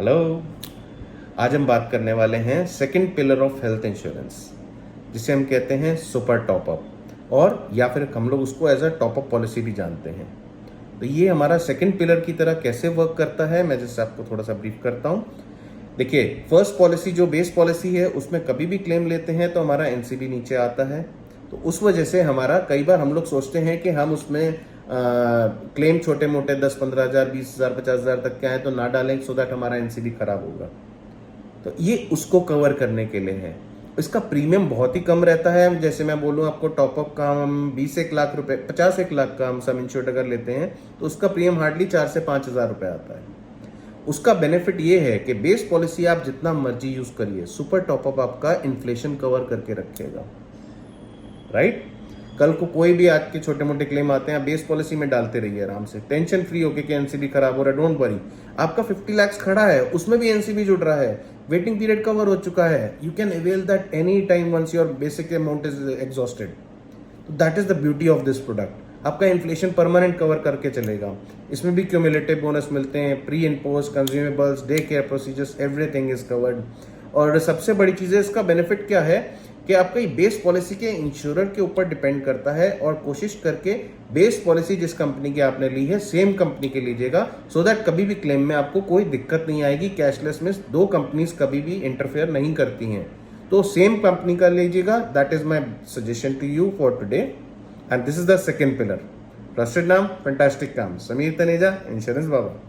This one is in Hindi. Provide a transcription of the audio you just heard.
हेलो। आज हम बात करने वाले हैं second pillar of health insurance, जिसे हम कहते हैं सुपर टॉपअप, और या फिर हम लोग उसको एज अ टॉपअप पॉलिसी भी जानते हैं। तो ये हमारा सेकंड पिलर की तरह कैसे वर्क करता है, मैं जैसे आपको थोड़ा सा ब्रीफ करता हूँ। देखिए, फर्स्ट पॉलिसी जो बेस पॉलिसी है उसमें कभी भी क्लेम लेते हैं तो हमारा एनसीबी नीचे आता है। तो उस वजह से हमारा कई बार हम लोग सोचते हैं कि हम उसमें क्लेम छोटे मोटे 10-15 हज़ार, 20 हज़ार, 50 हज़ार तक के आए तो ना डालें, सो दैट हमारा एनसीबी खराब होगा। तो ये उसको कवर करने के लिए है। इसका प्रीमियम बहुत ही कम रहता है। जैसे मैं बोलूँ आपको, टॉपअप का हम 20 लाख रुपए, 50 लाख का हम सम इंश्योर्ड अगर लेते हैं तो उसका प्रीमियम हार्डली 4 से 5 हज़ार रुपए आता है। उसका बेनिफिट ये है कि बेस पॉलिसी आप जितना मर्जी यूज करिए, सुपर टॉपअप आपका इन्फ्लेशन कवर करके रखेगा। राइट? कल को कोई भी आज के छोटे मोटे क्लेम आते हैं, बेस पॉलिसी में डालते रहिए आराम से, टेंशन फ्री होके कि एनसीबी खराब हो रहा है। डोंट वरी, आपका 50 लाख खड़ा है, उसमें भी एनसीबी जुड़ रहा है, वेटिंग पीरियड कवर हो चुका है, you can avail that any time once your basic amount is exhausted. तो that is the beauty of this product. आपका इन्फ्लेशन परमानेंट कवर करके चलेगा। इसमें भी क्यूमुलेटिव बोनस मिलते हैं, pre and post consumables, day care procedures, everything is covered. और सबसे बड़ी चीज़ है, इसका बेनिफिट क्या है कि आपका ये बेस पॉलिसी के इंश्योरर के ऊपर डिपेंड करता है, और कोशिश करके बेस पॉलिसी जिस कंपनी की आपने ली है सेम कंपनी के लीजिएगा, सो दैट कभी भी क्लेम में आपको कोई दिक्कत नहीं आएगी। कैशलेस में दो कंपनीज कभी भी इंटरफेयर नहीं करती हैं, तो सेम कंपनी का लीजिएगा। That is my suggestion to you for today, and this is the second pillar. Trusted नाम, फैंटास्टिक काम, समीर तनेजा, इंश्योरेंस बाबा।